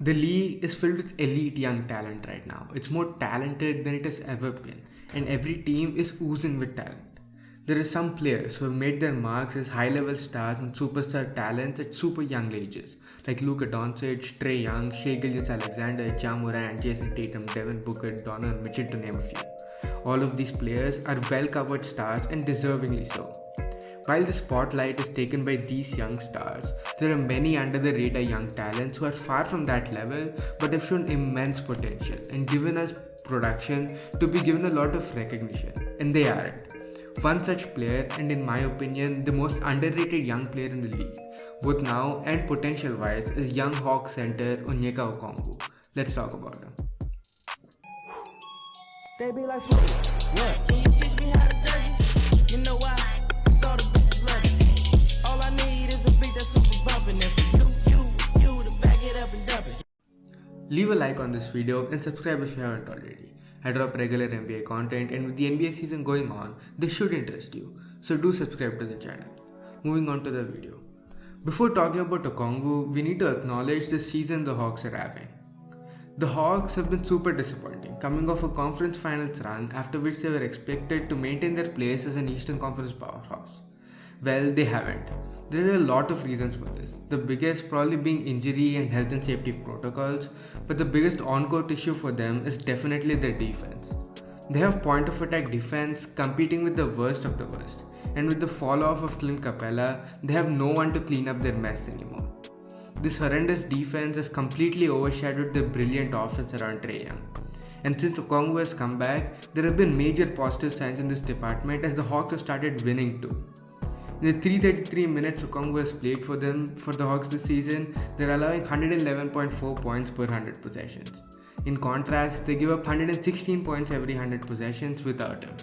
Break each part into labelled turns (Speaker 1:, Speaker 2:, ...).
Speaker 1: The league is filled with elite young talent right now. It's more talented than it has ever been, and every team is oozing with talent. There are some players who have made their marks as high-level stars and superstar talents at super young ages, like Luka Doncic, Trey Young, Shai Gilgeous-Alexander, Ja Morant, Jason Tatum, Devin Booker, Donovan Mitchell, to name a few. All of these players are well-covered stars and deservingly so. While the spotlight is taken by these young stars, there are many under the radar young talents who are far from that level but have shown immense potential and given us production to be given a lot of recognition, and they aren't. One such player, and in my opinion, the most underrated young player in the league, both now and potential wise, is young Hawks center Onyeka Okongwu. Let's talk about him.
Speaker 2: They be like smoke. Yeah. Can you teach me how to dirty? You know why? Cause all the bitches love it. All I need is a beat that's super bumpin'. And for you to back it up and dump it.
Speaker 1: Leave a like on this video and subscribe if you haven't already. I drop regular NBA content, and with the NBA season going on, this should interest you. So do subscribe to the channel. Moving on to the video. Before talking about Okongwu, we need to acknowledge the season the Hawks are having. The Hawks have been super disappointing, coming off a conference finals run after which they were expected to maintain their place as an Eastern Conference powerhouse. Well, they haven't. There are a lot of reasons for this, the biggest probably being injury and health and safety protocols, but the biggest on-court issue for them is definitely their defense. They have point of attack defense competing with the worst of the worst, and with the fall off of Clint Capella, they have no one to clean up their mess anymore. This horrendous defense has completely overshadowed the brilliant offense around Trey Young. And since Okongwu has come back, there have been major positive signs in this department as the Hawks have started winning too. In the 333 minutes Okongwu has played for the Hawks this season, they're allowing 111.4 points per 100 possessions. In contrast, they give up 116 points every 100 possessions without him.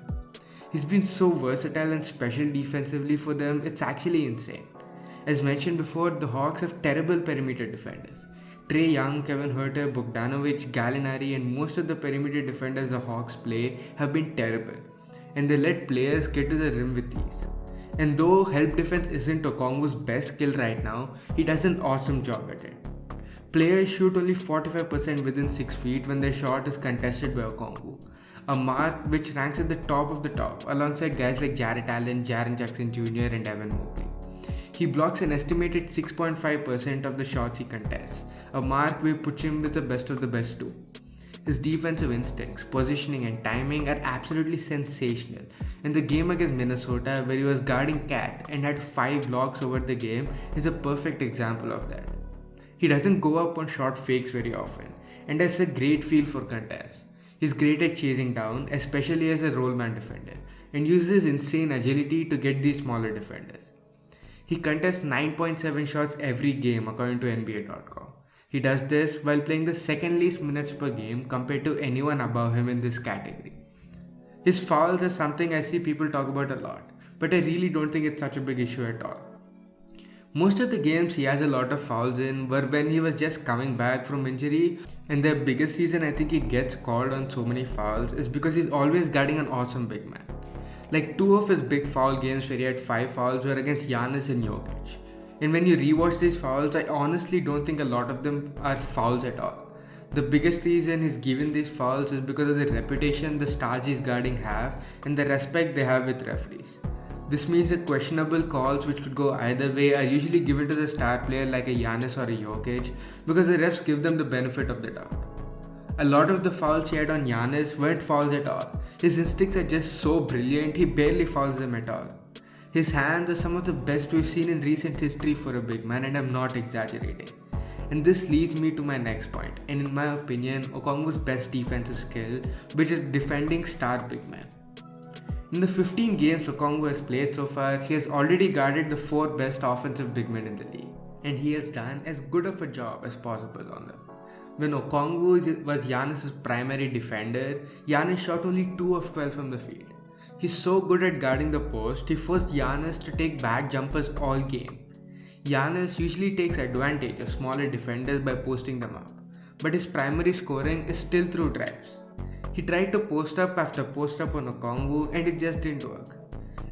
Speaker 1: He's been so versatile and special defensively for them, it's actually insane. As mentioned before, the Hawks have terrible perimeter defenders. Trey Young, Kevin Huerter, Bogdanovic, Gallinari, and most of the perimeter defenders the Hawks play have been terrible, and they let players get to the rim with ease. And though help defense isn't Okongwu's best skill right now, he does an awesome job at it. Players shoot only 45% within 6 feet when their shot is contested by Okongwu, a mark which ranks at the top of the top alongside guys like Jarrett Allen, Jaren Jackson Jr. and Evan Mobley. He blocks an estimated 6.5% of the shots he contests, a mark which puts him with the best of the best too. His defensive instincts, positioning and timing are absolutely sensational. And the game against Minnesota, where he was guarding Cat and had 5 blocks over the game, is a perfect example of that. He doesn't go up on short fakes very often and has a great feel for contests. He's great at chasing down, especially as a roll man defender, and uses insane agility to get these smaller defenders. He contests 9.7 shots every game according to NBA.com. He does this while playing the second least minutes per game compared to anyone above him in this category. His fouls are something I see people talk about a lot, but I really don't think it's such a big issue at all. Most of the games he has a lot of fouls in were when he was just coming back from injury, and the biggest reason I think he gets called on so many fouls is because he's always guarding an awesome big man. Like 2 of his big foul games where he had 5 fouls were against Giannis and Jokic. And when you rewatch these fouls, I honestly don't think a lot of them are fouls at all. The biggest reason he's given these fouls is because of the reputation the stars he's guarding have and the respect they have with referees. This means that questionable calls which could go either way are usually given to the star player like a Giannis or a Jokic because the refs give them the benefit of the doubt. A lot of the fouls he had on Giannis weren't fouls at all. His instincts are just so brilliant, he barely fouls them at all. His hands are some of the best we've seen in recent history for a big man, and I'm not exaggerating. And this leads me to my next point, and in my opinion, Okongwu's best defensive skill, which is defending star big men. In the 15 games Okongwu has played so far, he has already guarded the 4 best offensive big men in the league, and he has done as good of a job as possible on them. When Okongwu was Giannis' primary defender, Giannis shot only 2 of 12 from the field. He's so good at guarding the post, he forced Giannis to take back jumpers all game. Giannis usually takes advantage of smaller defenders by posting them up, but his primary scoring is still through drives. He tried to post up after post up on Okongwu and it just didn't work.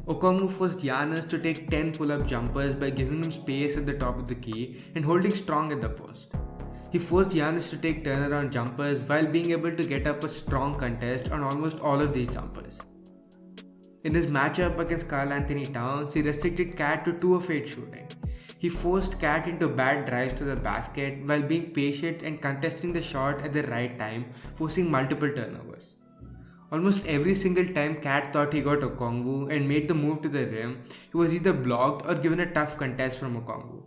Speaker 1: Okongwu forced Giannis to take 10 pull-up jumpers by giving him space at the top of the key and holding strong at the post. He forced Giannis to take turnaround jumpers while being able to get up a strong contest on almost all of these jumpers. In his matchup against Karl Anthony Towns, he restricted Cat to 2 of 8 shooting. He forced Cat into bad drives to the basket while being patient and contesting the shot at the right time, forcing multiple turnovers. Almost every single time Cat thought he got Okongwu and made the move to the rim, he was either blocked or given a tough contest from Okongwu.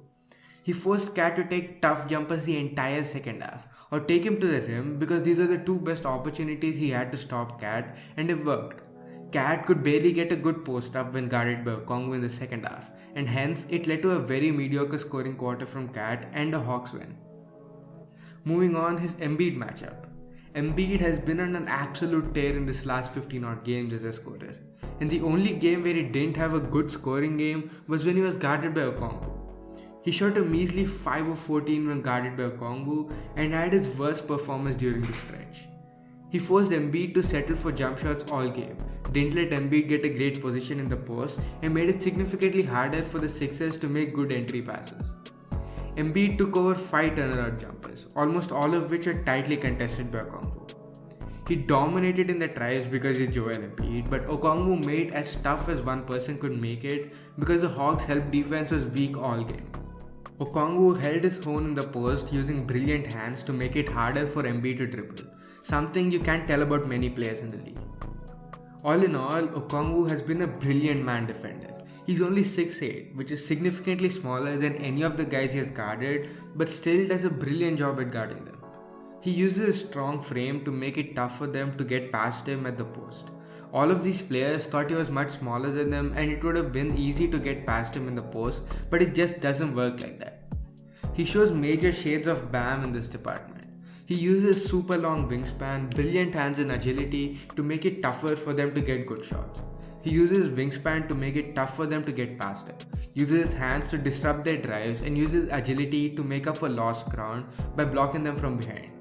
Speaker 1: He forced Cat to take tough jumpers the entire second half, or take him to the rim because these are the 2 best opportunities he had to stop Cat, and it worked. Cat could barely get a good post up when guarded by Okongwu in the second half, and hence it led to a very mediocre scoring quarter from Cat and a Hawks win. Moving on, his Embiid matchup. Embiid has been on an absolute tear in this last 15 odd games as a scorer, and the only game where he didn't have a good scoring game was when he was guarded by Okongwu. He shot a measly 5 of 14 when guarded by Okongwu and had his worst performance during the stretch. He forced Embiid to settle for jump shots all game, didn't let Embiid get a great position in the post, and made it significantly harder for the Sixers to make good entry passes. Embiid took over 5 turnaround jumpers, almost all of which are tightly contested by Okongwu. He dominated in the tries because he's Joel Embiid, but Okongwu made as tough as one person could make it because the Hawks' help defense was weak all game. Okongwu held his own in the post using brilliant hands to make it harder for Embiid to dribble, something you can't tell about many players in the league. All in all, Okongwu has been a brilliant man defender. He's only 6'8", which is significantly smaller than any of the guys he has guarded, but still does a brilliant job at guarding them. He uses his strong frame to make it tough for them to get past him at the post. All of these players thought he was much smaller than them and it would have been easy to get past him in the post, but it just doesn't work like that. He shows major shades of Bam in this department. He uses super long wingspan, brilliant hands and agility to make it tougher for them to get good shots. He uses wingspan to make it tough for them to get past him, uses his hands to disrupt their drives, and uses agility to make up for lost ground by blocking them from behind.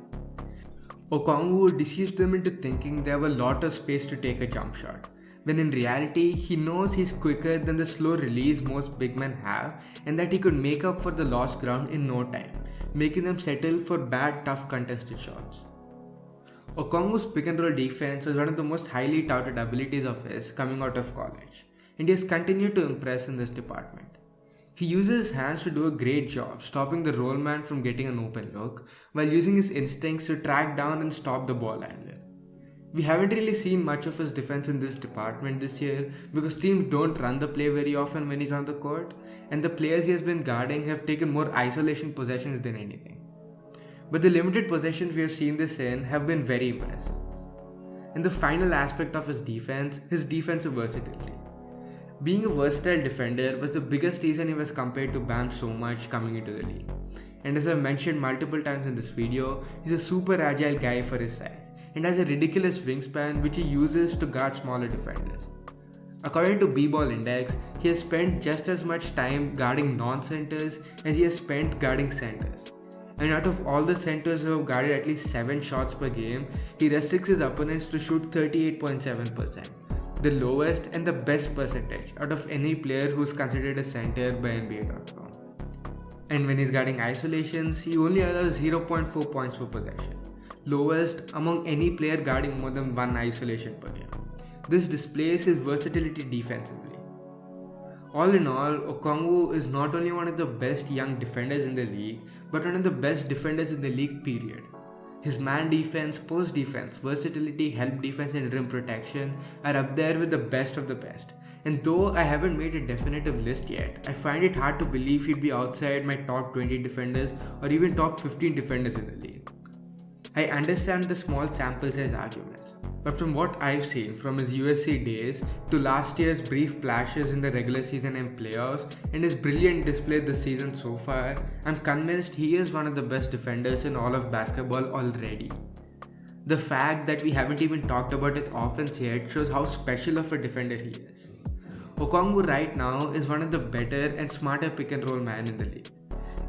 Speaker 1: Okongwu deceives them into thinking they have a lot of space to take a jump shot, when in reality he knows he's quicker than the slow release most big men have and that he could make up for the lost ground in no time, making them settle for bad tough contested shots. Okongwu's pick and roll defense was one of the most highly touted abilities of his coming out of college, and he has continued to impress in this department. He uses his hands to do a great job stopping the roll man from getting an open look, while using his instincts to track down and stop the ball handler. We haven't really seen much of his defense in this department this year because teams don't run the play very often when he's on the court, and the players he has been guarding have taken more isolation possessions than anything. But the limited possessions we have seen this in have been very impressive. And the final aspect of his defensive versatility. Being a versatile defender was the biggest reason he was compared to Bam so much coming into the league. And as I've mentioned multiple times in this video, he's a super agile guy for his size and has a ridiculous wingspan which he uses to guard smaller defenders. According to B-Ball Index, he has spent just as much time guarding non-centers as he has spent guarding centers. And out of all the centers who have guarded at least 7 shots per game, he restricts his opponents to shoot 38.7%. The lowest and the best percentage out of any player who is considered a center by NBA.com. And when he's guarding isolations, he only allows 0.4 points per possession, lowest among any player guarding more than 1 isolation per game. This displays his versatility defensively. All in all, Okongwu is not only one of the best young defenders in the league, but one of the best defenders in the league period. His man defense, post defense, versatility, help defense and rim protection are up there with the best of the best. And though I haven't made a definitive list yet, I find it hard to believe he'd be outside my top 20 defenders or even top 15 defenders in the league. I understand the small sample size arguments, but from what I've seen from his USC days to last year's brief flashes in the regular season and playoffs and his brilliant display this season so far, I'm convinced he is one of the best defenders in all of basketball already. The fact that we haven't even talked about his offense yet shows how special of a defender he is. Okongwu right now is one of the better and smarter pick and roll men in the league.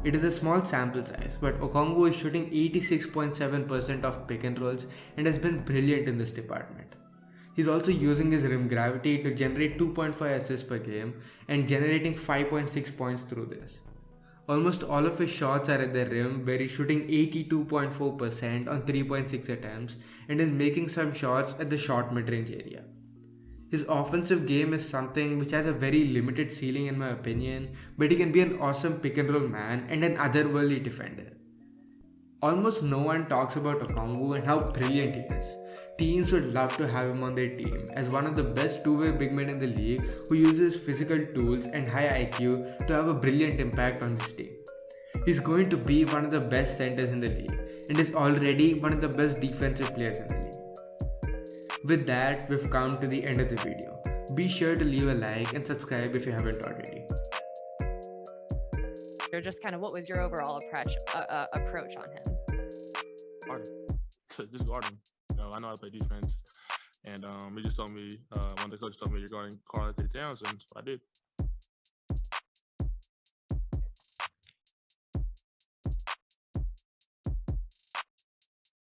Speaker 1: It is a small sample size, but Okongwu is shooting 86.7% of pick and rolls and has been brilliant in this department. He's also using his rim gravity to generate 2.5 assists per game and generating 5.6 points through this. Almost all of his shots are at the rim, where he's shooting 82.4% on 3.6 attempts and is making some shots at the short mid range area. His offensive game is something which has a very limited ceiling in my opinion, but he can be an awesome pick and roll man and an otherworldly defender. Almost no one talks about Okongwu and how brilliant he is. Teams would love to have him on their team as one of the best two-way big men in the league who uses physical tools and high IQ to have a brilliant impact on this team. He's going to be one of the best centers in the league and is already one of the best defensive players in the league. With that, we've come to the end of the video. Be sure to leave a like and subscribe if you haven't already.
Speaker 3: Or just kind of what was your overall approach on him?
Speaker 4: Guard him. Just guard him. I know how to play defense, and he just told me, one of the coaches told me you're guarding Carl Towns, and I did.